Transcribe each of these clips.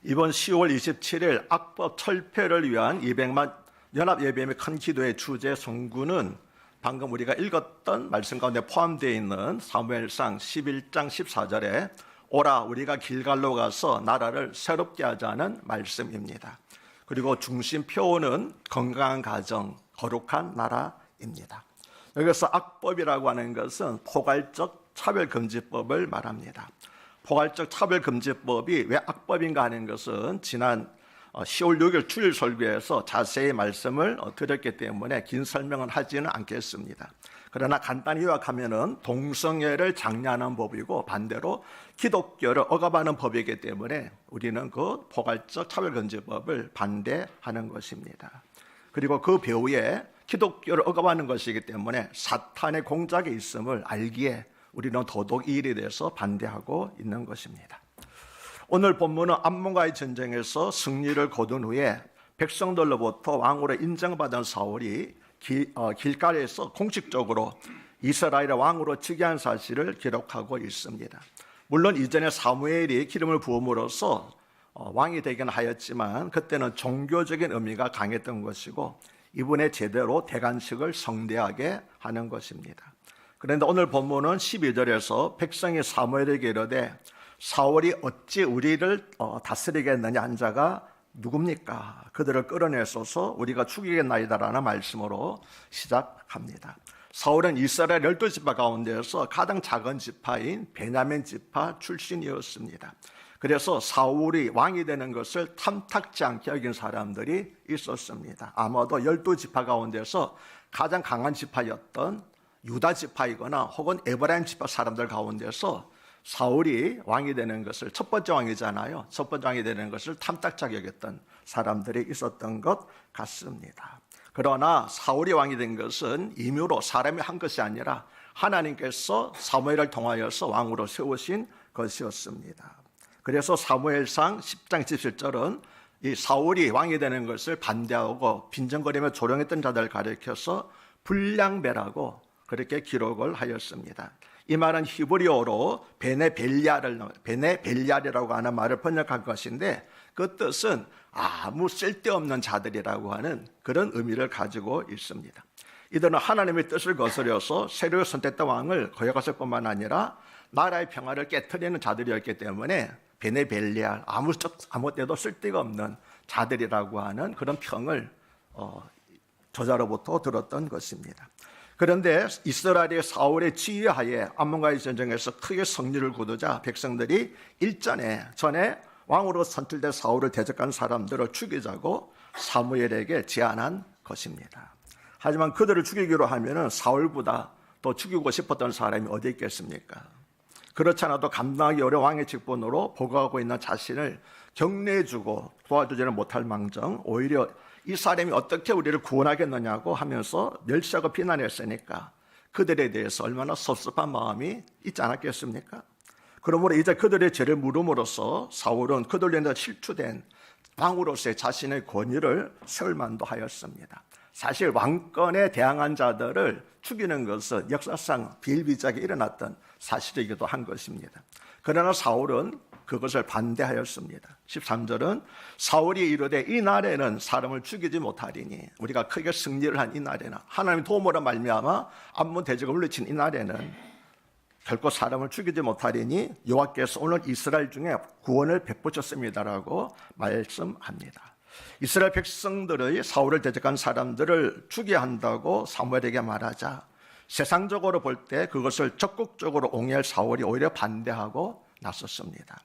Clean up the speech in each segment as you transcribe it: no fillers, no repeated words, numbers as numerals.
이번 10월 27일 악법 철폐를 위한 200만 연합예배의 큰 기도의 주제 성구는 방금 우리가 읽었던 말씀 가운데 포함되어 있는 사무엘상 11장 14절에 오라 우리가 길갈로 가서 나라를 새롭게 하자는 말씀입니다. 그리고 중심표는 건강한 가정, 거룩한 나라입니다. 여기서 악법이라고 하는 것은 포괄적 차별금지법을 말합니다. 포괄적 차별금지법이 왜 악법인가 하는 것은 지난 10월 6일 주일 설교에서 자세히 말씀을 드렸기 때문에 긴 설명은 하지는 않겠습니다. 그러나 간단히 요약하면은 동성애를 장려하는 법이고 반대로 기독교를 억압하는 법이기 때문에 우리는 그 포괄적 차별금지법을 반대하는 것입니다. 그리고 그 배후에 기독교를 억압하는 것이기 때문에 사탄의 공작이 있음을 알기에 우리는 더더욱 이 일에 대해서 반대하고 있는 것입니다. 오늘 본문은 암몬과의 전쟁에서 승리를 거둔 후에 백성들로부터 왕으로 인정받은 사울이 길갈에서 공식적으로 이스라엘의 왕으로 즉위한 사실을 기록하고 있습니다. 물론 이전에 사무엘이 기름을 부음으로써 왕이 되긴 하였지만 그때는 종교적인 의미가 강했던 것이고 이번에 제대로 대관식을 성대하게 하는 것입니다. 그런데 오늘 본문은 12절에서 백성이 사무엘에게 이르되 사울이 어찌 우리를 다스리겠느냐 한 자가 누굽니까? 그들을 끌어내소서 우리가 죽이겠나이다라는 말씀으로 시작합니다. 사울은 이스라엘 12지파 가운데서 가장 작은 지파인 베냐민 지파 출신이었습니다. 그래서 사울이 왕이 되는 것을 탐탁지 않게 여긴 사람들이 있었습니다. 아마도 12지파 가운데서 가장 강한 지파였던 유다 지파이거나 혹은 에브라임 지파 사람들 가운데서 사울이 왕이 되는 것을 첫 번째 왕이잖아요. 첫 번째 왕이 되는 것을 탐탁하게 여겼던 사람들이 있었던 것 같습니다. 그러나 사울이 왕이 된 것은 임의로 사람이 한 것이 아니라 하나님께서 사무엘을 통하여서 왕으로 세우신 것이었습니다. 그래서 사무엘상 10장 17절은 이 사울이 왕이 되는 것을 반대하고 빈정거리며 조롱했던 자들을 가리켜서 불량배라고 그렇게 기록을 하였습니다. 이 말은 히브리어로 베네벨리알이라고 하는 말을 번역한 것인데 그 뜻은 아무 쓸데없는 자들이라고 하는 그런 의미를 가지고 있습니다. 이들은 하나님의 뜻을 거스려서 새로 선택된 왕을 거역했을 뿐만 아니라 나라의 평화를 깨트리는 자들이었기 때문에 베네벨리알 아무 때도 쓸데가 없는 자들이라고 하는 그런 평을 저자로부터 들었던 것입니다. 그런데 이스라엘의 사울의 지휘하에 암몬과의 전쟁에서 크게 승리를 거두자 백성들이 전에 왕으로 선출된 사울을 대적한 사람들을 죽이자고 사무엘에게 제안한 것입니다. 하지만 그들을 죽이기로 하면은 사울보다 더 죽이고 싶었던 사람이 어디 있겠습니까? 그렇지 않아도 감당하기 어려운 왕의 직분으로 보고하고 있는 자신을 격려해주고 도와주지는 못할 망정 오히려 이 사람이 어떻게 우리를 구원하겠느냐고 하면서 멸시하고 비난했으니까 그들에 대해서 얼마나 섭섭한 마음이 있지 않았겠습니까? 그러므로 이제 그들의 죄를 물음으로써 사울은 그들로 인해 실추된 왕으로서의 자신의 권위를 세울 만도 하였습니다. 사실 왕권에 대항한 자들을 죽이는 것은 역사상 비일비재하게 일어났던 사실이기도 한 것입니다. 그러나 사울은 그것을 반대하였습니다. 13절은 사울이 이르되 이 날에는 사람을 죽이지 못하리니 우리가 크게 승리를 한 이 날에는 하나님의 도움으로 말미암아 암몬 대적을 물리친 이 날에는 결코 사람을 죽이지 못하리니 여호와께서 오늘 이스라엘 중에 구원을 베푸셨습니다라고 말씀합니다. 이스라엘 백성들의 사울을 대적한 사람들을 죽여야 한다고 사무엘에게 말하자 세상적으로 볼 때 그것을 적극적으로 옹호할 사울이 오히려 반대하고 나섰습니다.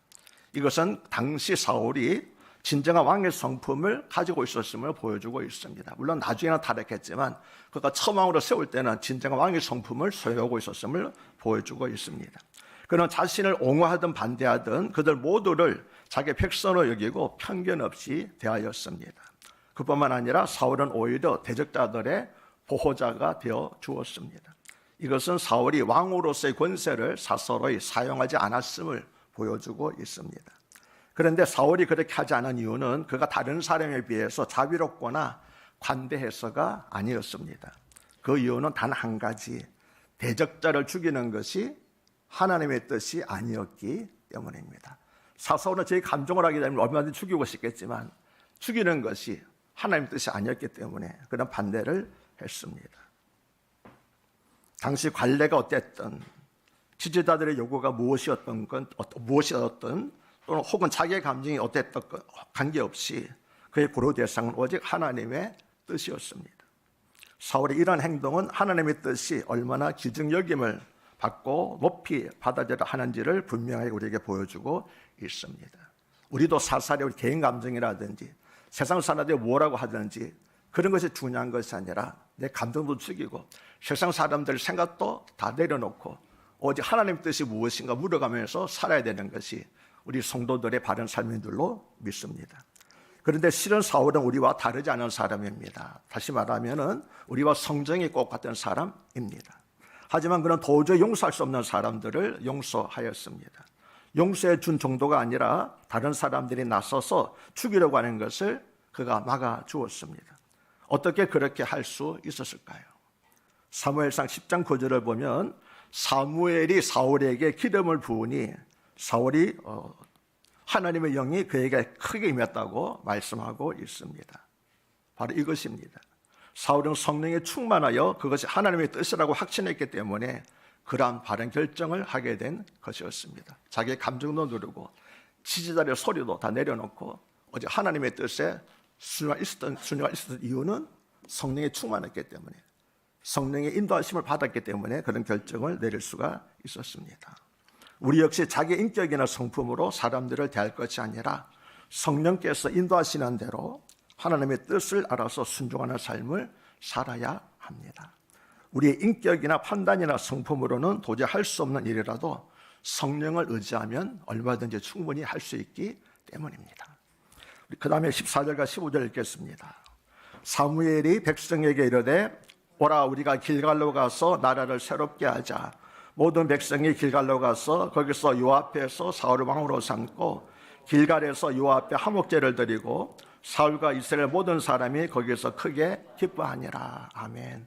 이것은 당시 사울이 진정한 왕의 성품을 가지고 있었음을 보여주고 있습니다. 물론 나중에는 타락했지만 그가 처음 왕으로 세울 때는 진정한 왕의 성품을 소유하고 있었음을 보여주고 있습니다. 그는 자신을 옹호하든 반대하든 그들 모두를 자기 백성으로 여기고 편견 없이 대하였습니다. 그뿐만 아니라 사울은 오히려 대적자들의 보호자가 되어 주었습니다. 이것은 사울이 왕으로서의 권세를 사서로이 사용하지 않았음을 보여주고 있습니다. 그런데 사울이 그렇게 하지 않은 이유는 그가 다른 사람에 비해서 자비롭거나 관대해서가 아니었습니다. 그 이유는 단 한 가지, 대적자를 죽이는 것이 하나님의 뜻이 아니었기 때문입니다. 사사오는 제 감정을 하게 되면 얼마든지 죽이고 싶겠지만 죽이는 것이 하나님의 뜻이 아니었기 때문에 그런 반대를 했습니다. 당시 관례가 어땠든 지지자들의 요구가 무엇이었던 또는 혹은 자기의 감정이 어땠던 건 관계없이 그의 고려 대상은 오직 하나님의 뜻이었습니다. 사울의 이러한 행동은 하나님의 뜻이 얼마나 귀중여김을 받고 높이 받아들여야 하는지를 분명하게 우리에게 보여주고 있습니다. 우리도 살살이 우리 개인 감정이라든지 세상 사람들이 뭐라고 하든지 그런 것이 중요한 것이 아니라 내 감정도 죽이고 세상 사람들 생각도 다 내려놓고 오직 하나님의 뜻이 무엇인가 물어가면서 살아야 되는 것이 우리 성도들의 바른 삶인 줄로 믿습니다. 그런데 실은 사울은 우리와 다르지 않은 사람입니다. 다시 말하면 우리와 성정이 꼭 같은 사람입니다. 하지만 그는 도저히 용서할 수 없는 사람들을 용서하였습니다. 용서해 준 정도가 아니라 다른 사람들이 나서서 죽이려고 하는 것을 그가 막아주었습니다. 어떻게 그렇게 할 수 있었을까요? 사무엘상 10장 9절을 보면 사무엘이 사울에게 기름을 부으니 사울이 하나님의 영이 그에게 크게 임했다고 말씀하고 있습니다. 바로 이것입니다. 사울은 성령에 충만하여 그것이 하나님의 뜻이라고 확신했기 때문에 그러한 바른 결정을 하게 된 것이었습니다. 자기의 감정도 누르고 지지자의 소리도 다 내려놓고 오직 하나님의 뜻에 순위가 있었던 이유는 성령에 충만했기 때문에 성령의 인도하심을 받았기 때문에 그런 결정을 내릴 수가 있었습니다. 우리 역시 자기 인격이나 성품으로 사람들을 대할 것이 아니라 성령께서 인도하시는 대로 하나님의 뜻을 알아서 순종하는 삶을 살아야 합니다. 우리의 인격이나 판단이나 성품으로는 도저히 할 수 없는 일이라도 성령을 의지하면 얼마든지 충분히 할 수 있기 때문입니다. 그 다음에 14절과 15절 읽겠습니다. 사무엘이 백성에게 이르되 오라 우리가 길갈로 가서 나라를 새롭게 하자. 모든 백성이 길갈로 가서 거기서 여호와 앞에서 사울을 왕으로 삼고 길갈에서 여호와 앞에 화목제를 드리고 사울과 이스라엘 모든 사람이 거기서 크게 기뻐하니라. 아멘.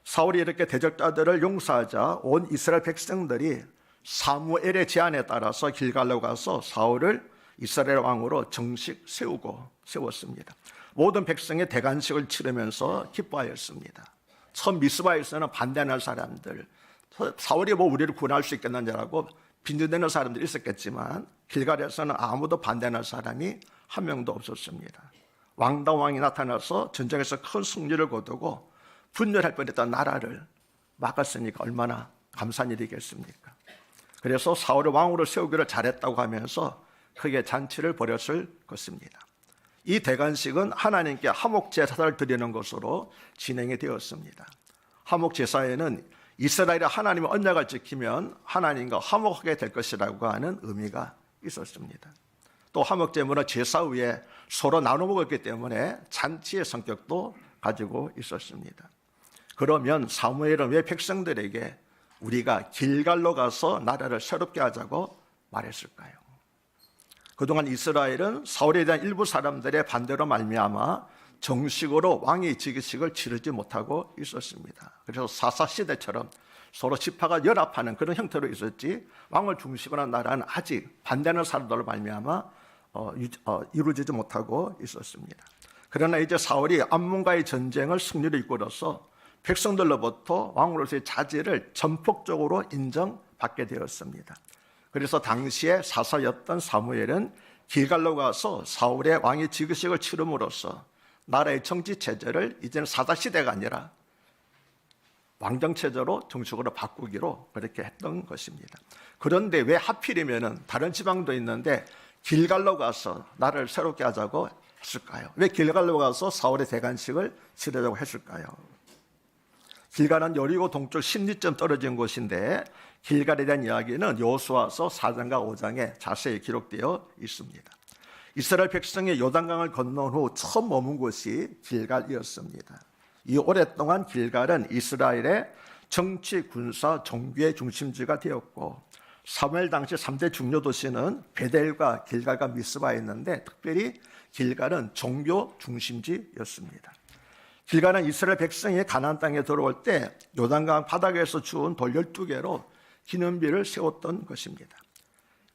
사울이 이렇게 대적자들을 용서하자 온 이스라엘 백성들이 사무엘의 제안에 따라서 길갈로 가서 사울을 이스라엘 왕으로 정식 세웠습니다. 모든 백성의 대관식을 치르면서 기뻐하였습니다. 처음 미스바에서는 반대하는 사람들, 사울이 뭐 우리를 구원할 수 있겠느냐라고 빈정대는 사람들이 있었겠지만 길갈에서는 아무도 반대하는 사람이 한 명도 없었습니다. 왕다왕이 나타나서 전쟁에서 큰 승리를 거두고 분열할 뻔했던 나라를 막았으니까 얼마나 감사한 일이겠습니까? 그래서 사울을 왕으로 세우기를 잘했다고 하면서 크게 잔치를 벌였을 것입니다. 이 대관식은 하나님께 화목제사를 드리는 것으로 진행이 되었습니다. 화목제사에는 이스라엘이 하나님의 언약을 지키면 하나님과 화목하게 될 것이라고 하는 의미가 있었습니다. 또 화목제물은 제사 위에 서로 나눠 먹었기 때문에 잔치의 성격도 가지고 있었습니다. 그러면 사무엘은 왜 백성들에게 우리가 길갈로 가서 나라를 새롭게 하자고 말했을까요? 그동안 이스라엘은 사울에 대한 일부 사람들의 반대로 말미암아 정식으로 왕의 즉위식을 치르지 못하고 있었습니다. 그래서 사사시대처럼 서로 지파가 연합하는 그런 형태로 있었지 왕을 중심으로 한 나라는 아직 반대하는 사람들로 말미암아 이루어지지 못하고 있었습니다. 그러나 이제 사울이 암몬과의 전쟁을 승리로 이끌어서 백성들로부터 왕으로서의 자질을 전폭적으로 인정받게 되었습니다. 그래서 당시에 사사였던 사무엘은 길갈로 가서 사울의 왕의 즉위식을 치름으로써 나라의 정치 체제를 이제는 사사시대가 아니라 왕정체제로 정식으로 바꾸기로 그렇게 했던 것입니다. 그런데 왜 하필이면 다른 지방도 있는데 길갈로 가서 나라를 새롭게 하자고 했을까요? 왜 길갈로 가서 사울의 대관식을 치르자고 했을까요? 길갈은 여리고 동쪽 10리쯤 떨어진 곳인데 길갈에 대한 이야기는 여호수아서 4장과 5장에 자세히 기록되어 있습니다. 이스라엘 백성이 요단강을 건넌 후 처음 머문 곳이 길갈이었습니다. 이 오랫동안 길갈은 이스라엘의 정치, 군사, 종교의 중심지가 되었고 사무엘 당시 3대 중요 도시는 베델과 길갈과 미스바였는데 특별히 길갈은 종교 중심지였습니다. 길갈은 이스라엘 백성이 가나안 땅에 들어올 때 요단강 바닥에서 주운 돌 12개로 기념비를 세웠던 것입니다.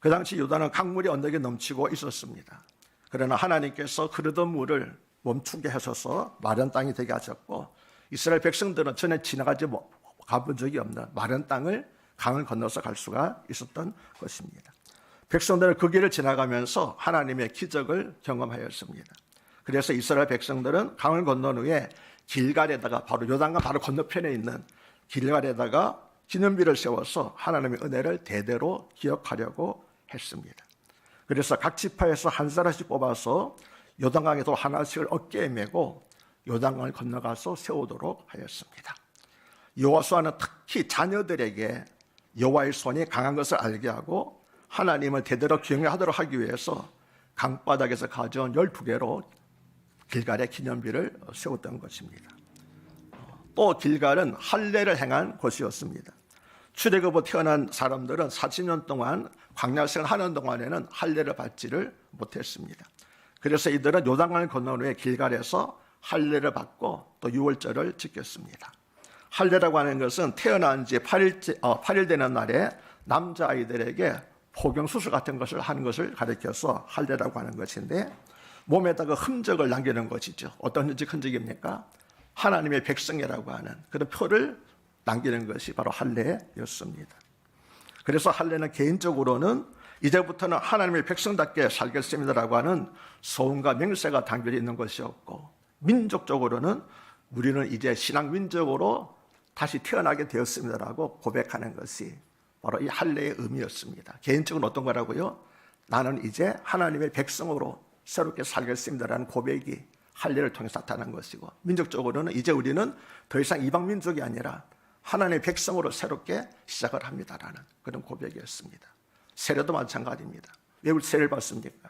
그 당시 요단은 강물이 언덕에 넘치고 있었습니다. 그러나 하나님께서 흐르던 물을 멈추게 하셔서 마른 땅이 되게 하셨고, 이스라엘 백성들은 전에 지나가지 가본 적이 없는 마른 땅을 강을 건너서 갈 수가 있었던 것입니다. 백성들은 그 길을 지나가면서 하나님의 기적을 경험하였습니다. 그래서 이스라엘 백성들은 강을 건넌 후에 길갈에다가, 바로 요단강 바로 건너편에 있는 길갈에다가 기념비를 세워서 하나님의 은혜를 대대로 기억하려고 했습니다. 그래서 각 지파에서 한 사람씩 뽑아서 요단강에 돌 하나씩을 어깨에 메고 요단강을 건너가서 세우도록 하였습니다. 여호수아는 특히 자녀들에게 여호와의 손이 강한 것을 알게 하고 하나님을 대대로 경외하도록 하기 위해서 강바닥에서 가져온 12개로 길갈의 기념비를 세웠던 것입니다. 또 길갈은 할례를 행한 곳이었습니다. 출애굽으로 태어난 사람들은 40년 동안 광야생활을 하는 동안에는 할례를 받지를 못했습니다. 그래서 이들은 요단강을 건넌 후에 길갈에서 할례를 받고 또 유월절을 지켰습니다. 할례라고 하는 것은 태어난 지 8일 되는 날에 남자아이들에게 포경수술 같은 것을 하는 것을 가리켜서 할례라고 하는 것인데, 몸에다가 흔적을 남기는 것이죠. 어떤 흔적입니까? 하나님의 백성이라고 하는 그런 표를 남기는 것이 바로 할례였습니다. 그래서 할례는 개인적으로는 이제부터는 하나님의 백성답게 살겠습니다라고 하는 소원과 맹세가 담겨 있는 것이었고, 민족적으로는 우리는 이제 신앙 민족으로 다시 태어나게 되었습니다라고 고백하는 것이 바로 이 할례의 의미였습니다. 개인적으로 어떤 거라고요? 나는 이제 하나님의 백성으로 새롭게 살겠습니다라는 고백이 할례를 통해서 나타난 것이고, 민족적으로는 이제 우리는 더 이상 이방 민족이 아니라 하나님의 백성으로 새롭게 시작을 합니다라는 그런 고백이었습니다. 세례도 마찬가지입니다. 왜 우리 세례를 받습니까?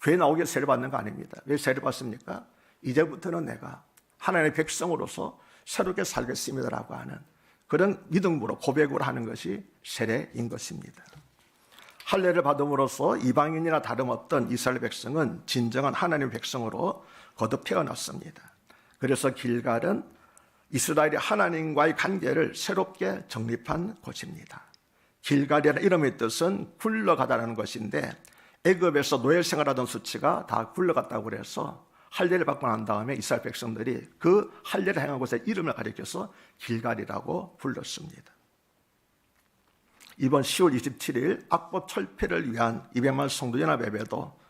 교회 나오게 세례 받는 거 아닙니다. 왜 세례 받습니까? 이제부터는 내가 하나님의 백성으로서 새롭게 살겠습니다라고 하는 그런 믿음으로, 고백으로 하는 것이 세례인 것입니다. 할례를 받음으로써 이방인이나 다름없던 이스라엘 백성은 진정한 하나님의 백성으로 거듭 태어났습니다. 그래서 길갈은 이스라엘이 하나님과의 관계를 새롭게 정립한 곳입니다. 길갈이라는 이름의 뜻은 굴러가다라는 것인데, 애굽에서 노예 생활하던 수치가 다 굴러갔다고 그래서 할례를 받고 난 다음에 이스라엘 백성들이 그 할례를 행한 곳의 이름을 가리켜서 길갈이라고 불렀습니다. 이번 10월 27일 악보 철폐를 위한 200만 성도연합 예배도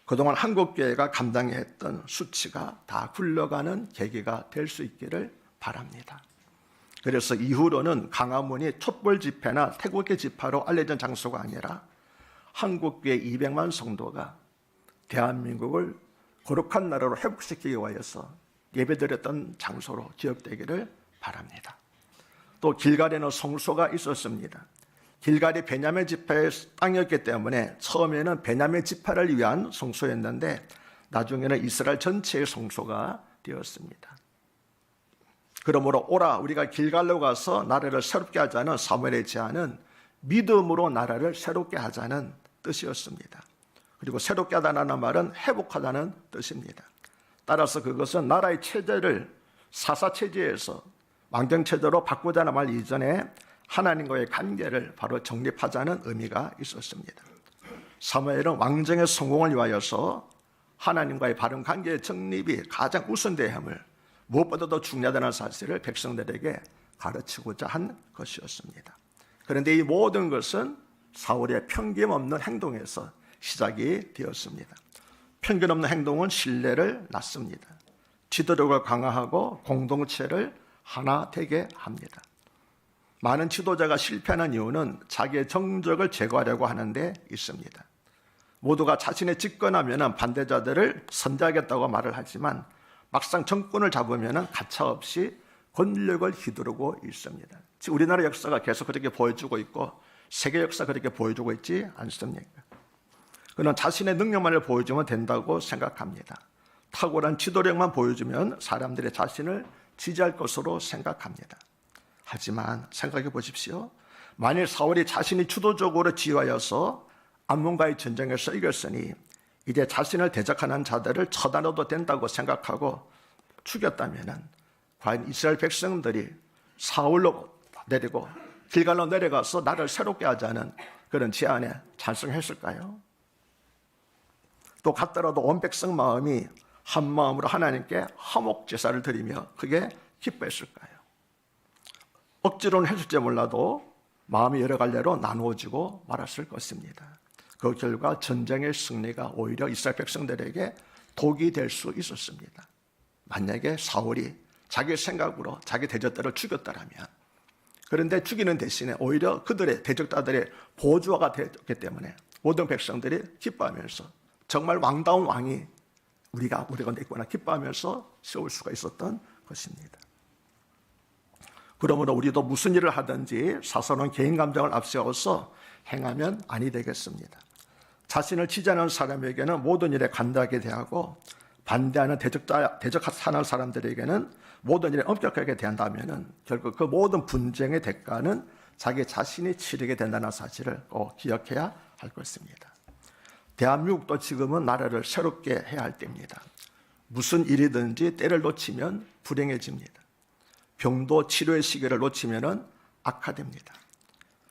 그동안 한국교회가 감당해야 했던 수치가 다 굴러가는 계기가 될 수 있기를 바랍니다. 그래서 이후로는 강화문이 촛불 집회나 태국의 집회로 알려진 장소가 아니라 한국교회 200만 성도가 대한민국을 거룩한 나라로 회복시키기 위해서 예배드렸던 장소로 기억되기를 바랍니다. 또 길갈에는 성소가 있었습니다. 길갈이 베냐민 지파의 땅이었기 때문에 처음에는 베냐민 지파를 위한 성소였는데 나중에는 이스라엘 전체의 성소가 되었습니다. 그러므로 오라 우리가 길갈로 가서 나라를 새롭게 하자는 사무엘의 제안은 믿음으로 나라를 새롭게 하자는 뜻이었습니다. 그리고 새롭게 하다는 말은 회복하다는 뜻입니다. 따라서 그것은 나라의 체제를 사사체제에서 왕정체제로 바꾸자는 말 이전에 하나님과의 관계를 바로 정립하자는 의미가 있었습니다. 사무엘은 왕정의 성공을 위하여서 하나님과의 바른 관계의 정립이 가장 우선되함을, 무엇보다도 중요하다는 사실을 백성들에게 가르치고자 한 것이었습니다. 그런데 이 모든 것은 사울의 편견 없는 행동에서 시작이 되었습니다. 편견 없는 행동은 신뢰를 낳습니다. 지도력을 강화하고 공동체를 하나 되게 합니다. 많은 지도자가 실패하는 이유는 자기의 정적을 제거하려고 하는 데 있습니다. 모두가 자신의 집권하면 반대자들을 선대하겠다고 말을 하지만 막상 정권을 잡으면 가차없이 권력을 휘두르고 있습니다. 지금 우리나라 역사가 계속 그렇게 보여주고 있고 세계 역사가 그렇게 보여주고 있지 않습니까? 그는 자신의 능력만을 보여주면 된다고 생각합니다. 탁월한 지도력만 보여주면 사람들이 자신을 지지할 것으로 생각합니다. 하지만 생각해 보십시오. 만일 사울이 자신이 주도적으로 지휘하여서 암몬과의 전쟁에서 이겼으니 이제 자신을 대적하는 자들을 처단해도 된다고 생각하고 죽였다면 과연 이스라엘 백성들이 사울로 내리고 길갈로 내려가서 나를 새롭게 하자는 그런 제안에 찬성했을까요? 또 같더라도 온 백성 마음이 한 마음으로 하나님께 화목 제사를 드리며 그게 기뻐했을까요? 억지로는 했을지 몰라도 마음이 여러 갈래로 나누어지고 말았을 것입니다. 그 결과 전쟁의 승리가 오히려 이스라엘 백성들에게 독이 될 수 있었습니다. 만약에 사울이 자기 생각으로 자기 대적들을 죽였다면, 그런데 죽이는 대신에 오히려 그들의 대적자들의 보조가 되었기 때문에 모든 백성들이 기뻐하면서 정말 왕다운 왕이 우리가 있구나 기뻐하면서 세울 수가 있었던 것입니다. 그러므로 우리도 무슨 일을 하든지 사소한 개인 감정을 앞세워서 행하면 아니 되겠습니다. 자신을 지지하는 사람에게는 모든 일에 간단하게 대하고 반대하는 대적하는 사람들에게는 모든 일에 엄격하게 대한다면 결국 그 모든 분쟁의 대가는 자기 자신이 치르게 된다는 사실을 꼭 기억해야 할 것입니다. 대한민국도 지금은 나라를 새롭게 해야 할 때입니다. 무슨 일이든지 때를 놓치면 불행해집니다. 병도 치료의 시기를 놓치면 악화됩니다.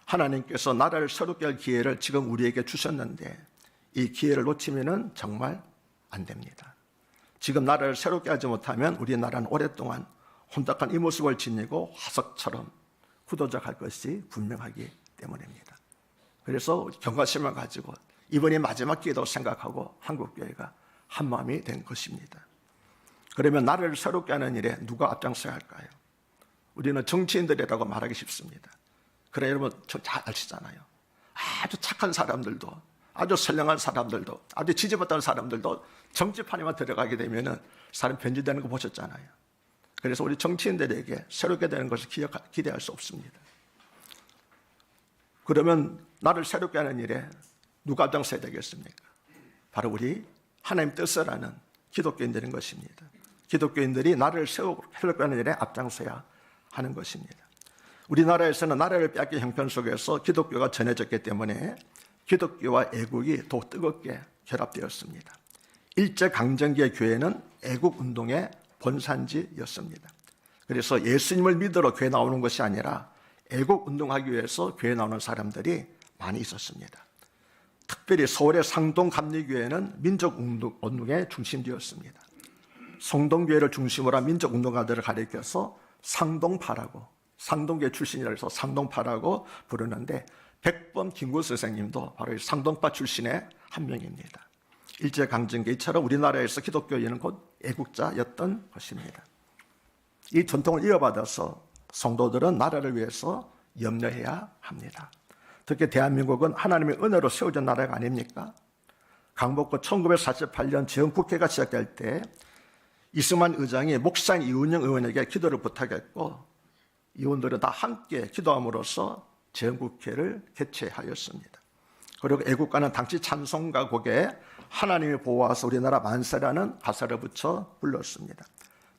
하나님께서 나라를 새롭게 할 기회를 지금 우리에게 주셨는데 이 기회를 놓치면 정말 안 됩니다. 지금 나라를 새롭게 하지 못하면 우리나라는 오랫동안 혼탁한 이 모습을 지니고 화석처럼 굳어져 갈 것이 분명하기 때문입니다. 그래서 경각심을 가지고 이번이 마지막 기회라고 생각하고 한국교회가 한마음이 된 것입니다. 그러면 나라를 새롭게 하는 일에 누가 앞장서야 할까요? 우리는 정치인들이라고 말하기 쉽습니다. 그래 여러분 잘 아시잖아요. 아주 착한 사람들도 아주 선량한 사람들도 아주 지지받던 사람들도 정치판에만 들어가게 되면 사람 변질되는 거 보셨잖아요. 그래서 우리 정치인들에게 새롭게 되는 것을 기대할 수 없습니다. 그러면 나를 새롭게 하는 일에 누가 앞장서야 되겠습니까? 바로 우리 하나님 뜻을 아는 기독교인들인 것입니다. 기독교인들이 나를 새롭게 하는 일에 앞장서야 하는 것입니다. 우리나라에서는 나라를 빼앗긴 형편 속에서 기독교가 전해졌기 때문에 기독교와 애국이 더욱 뜨겁게 결합되었습니다. 일제강점기의 교회는 애국운동의 본산지였습니다. 그래서 예수님을 믿으러 교회 나오는 것이 아니라 애국운동하기 위해서 교회 나오는 사람들이 많이 있었습니다. 특별히 서울의 상동감리교회는 민족운동의 중심지였습니다. 성동교회를 중심으로 한 민족운동가들을 가리켜서 상동파라고, 상동교회 출신이라 해서 상동파라고 부르는데 백범 김구 선생님도 바로 이 상동파 출신의 한 명입니다. 일제강점기처럼 우리나라에서 기독교인은 곧 애국자였던 것입니다. 이 전통을 이어받아서 성도들은 나라를 위해서 염려해야 합니다. 특히 대한민국은 하나님의 은혜로 세워진 나라가 아닙니까? 강복구 1948년 재헌국회가 시작될 때 이승만 의장이 목상 이은영 의원에게 기도를 부탁했고 의원들은 다 함께 기도함으로써 재헌국회를 개최하였습니다. 그리고 애국가는 당시 찬송가 곡에 하나님이 보호하사 우리나라 만세라는 가사를 붙여 불렀습니다.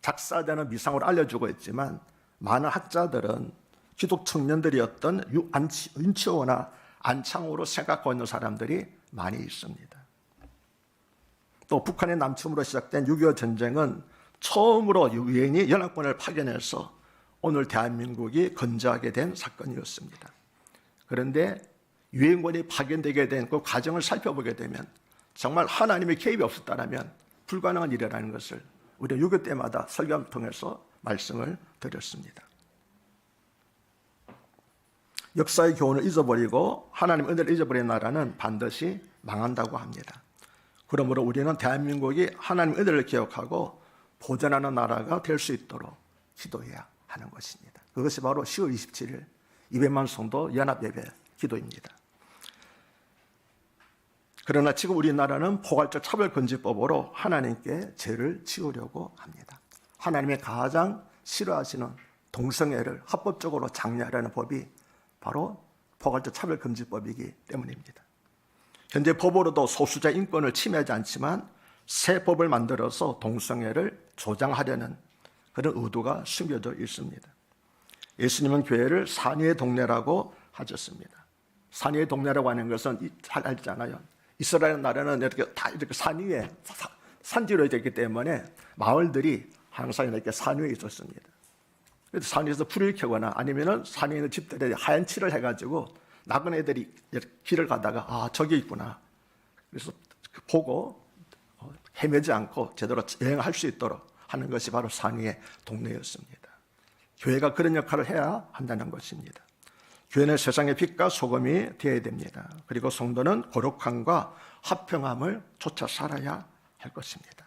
작사자는 미상으로 알려주고 있지만 많은 학자들은 기독 청년들이었던 윤치호나 안창호로 생각하고 있는 사람들이 많이 있습니다. 또 북한의 남침으로 시작된 6.25 전쟁은 처음으로 유엔이 연합군을 파견해서 오늘 대한민국이 건재하게 된 사건이었습니다. 그런데 유엔군이 파견되게 된 그 과정을 살펴보게 되면 정말 하나님의 개입이 없었다면 불가능한 일이라는 것을 우리가 6.25 때마다 설교를 통해서 말씀을 드렸습니다. 역사의 교훈을 잊어버리고 하나님의 은혜를 잊어버린 나라는 반드시 망한다고 합니다. 그러므로 우리는 대한민국이 하나님의 은혜를 기억하고 보존하는 나라가 될 수 있도록 기도해야 하는 것입니다. 그것이 바로 10월 27일 200만 성도 연합예배 기도입니다. 그러나 지금 우리나라는 포괄적 차별금지법으로 하나님께 죄를 지우려고 합니다. 하나님의 가장 싫어하시는 동성애를 합법적으로 장려하려는 법이 바로 포괄적 차별금지법이기 때문입니다. 현재 법으로도 소수자 인권을 침해하지 않지만 새 법을 만들어서 동성애를 조장하려는 그런 의도가 숨겨져 있습니다. 예수님은 교회를 산위의 동네라고 하셨습니다. 산위의 동네라고 하는 것은 잘 알잖아요. 이스라엘 나라는 이렇게 다 이렇게 산 위에 산지로 되기 때문에 마을들이 항상 이렇게 산 위에 있었습니다. 그래서 산 위에서 불을 켜거나 아니면은 산에 있는 집들에 하얀 칠을 해가지고 나그네들이 길을 가다가 아 저기 있구나. 그래서 보고 헤매지 않고 제대로 여행할 수 있도록 하는 것이 바로 상위의 동네였습니다. 교회가 그런 역할을 해야 한다는 것입니다. 교회는 세상의 빛과 소금이 되어야 됩니다. 그리고 성도는 거룩함과 화평함을 쫓아 살아야 할 것입니다.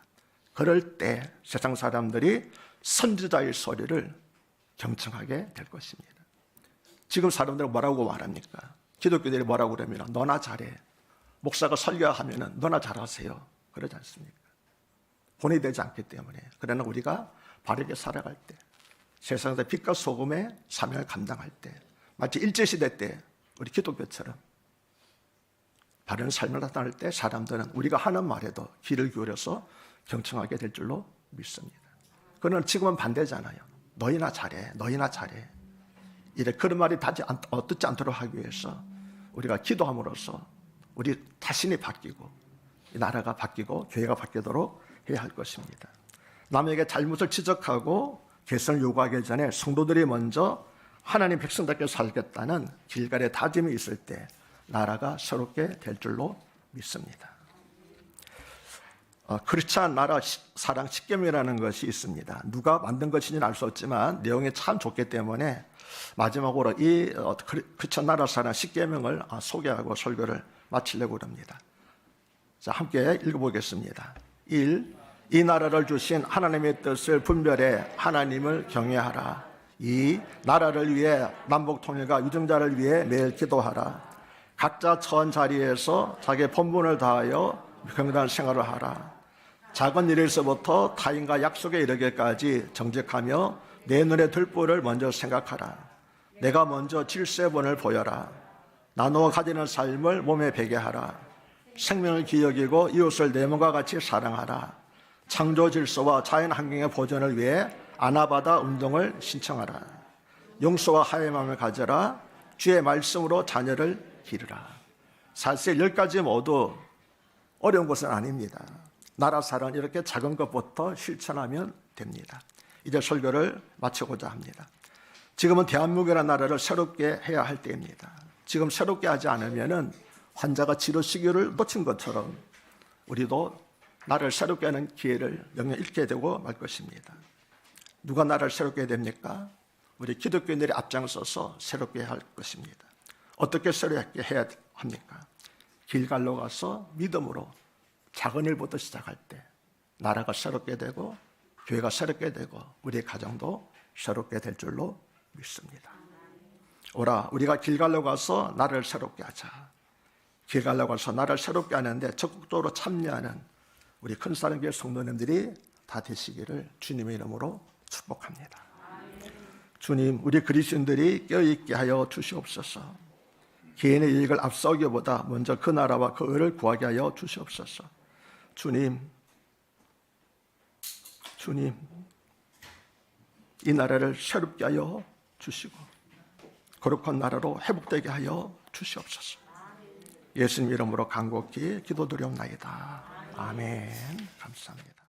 그럴 때 세상 사람들이 선지자의 소리를 경청하게 될 것입니다. 지금 사람들은 뭐라고 말합니까? 기독교들이 뭐라고 그럽니다. 너나 잘해. 목사가 설교하면 너나 잘하세요. 그러지 않습니까? 본이 되지 않기 때문에. 그러나 우리가 바르게 살아갈 때, 세상에서 빛과 소금의 사명을 감당할 때, 마치 일제시대 때 우리 기독교처럼 바른 삶을 나타낼 때 사람들은 우리가 하는 말에도 귀를 기울여서 경청하게 될 줄로 믿습니다. 그러나 지금은 반대잖아요. 너희나 잘해, 너희나 잘해. 이래 그런 말이 듣지 않도록 하기 위해서 우리가 기도함으로써 우리 자신이 바뀌고 이 나라가 바뀌고 교회가 바뀌도록 해야 할 것입니다. 남에게 잘못을 지적하고 개선을 요구하기 전에 성도들이 먼저 하나님 백성답게 살겠다는 길갈의 다짐이 있을 때 나라가 새롭게 될 줄로 믿습니다. 크리스찬 나라 사랑 10계명이라는 것이 있습니다. 누가 만든 것인지는 알 수 없지만 내용이 참 좋기 때문에 마지막으로 이 크리스찬 나라 사랑 10계명을 소개하고 설교를 마치려고 합니다. 자, 함께 읽어보겠습니다. 1. 이 나라를 주신 하나님의 뜻을 분별해 하나님을 경외하라. 2. 나라를 위해 남북통일과 유정자를 위해 매일 기도하라. 각자 처한 자리에서 자기의 본분을 다하여 평등한 생활을 하라. 작은 일에서부터 타인과 약속에 이르기까지 정직하며 내 눈에 들 바를 먼저 생각하라. 내가 먼저 질서본을 보여라. 나누어 가지는 삶을 몸에 배게 하라. 생명을 기여기고 이웃을 내 몸과 같이 사랑하라. 창조 질서와 자연 환경의 보존을 위해 아나바다 운동을 신청하라. 용서와 화해의 마음을 가져라. 주의 말씀으로 자녀를 기르라. 사실 10가지 모두 어려운 것은 아닙니다. 나라 사랑 이렇게 작은 것부터 실천하면 됩니다. 이제 설교를 마치고자 합니다. 지금은 대한민국이라는 나라를 새롭게 해야 할 때입니다. 지금 새롭게 하지 않으면 환자가 치료 시기를 놓친 것처럼 우리도 나라를 새롭게 하는 기회를 영영 잃게 되고 말 것입니다. 누가 나라를 새롭게 해야 됩니까? 우리 기독교인들이 앞장서서 새롭게 할 것입니다. 어떻게 새롭게 해야 합니까? 길갈로 가서 믿음으로 작은 일부터 시작할 때 나라가 새롭게 되고 교회가 새롭게 되고 우리의 가정도 새롭게 될 줄로 믿습니다. 오라, 우리가 길갈로 가서 나라를 새롭게 하자. 길갈로 가서 나라를 새롭게 하는데 적극적으로 참여하는 우리 큰사랑교회 성도님들이 다 되시기를 주님의 이름으로 축복합니다. 주님, 우리 그리스도인들이 깨어있게 하여 주시옵소서. 개인의 이익을 앞서기보다 먼저 그 나라와 그 의를 구하게 하여 주시옵소서. 주님, 이 나라를 새롭게 하여 주시고 거룩한 나라로 회복되게 하여 주시옵소서. 예수님 이름으로 간곡히 기도드리옵나이다. 아멘. 감사합니다.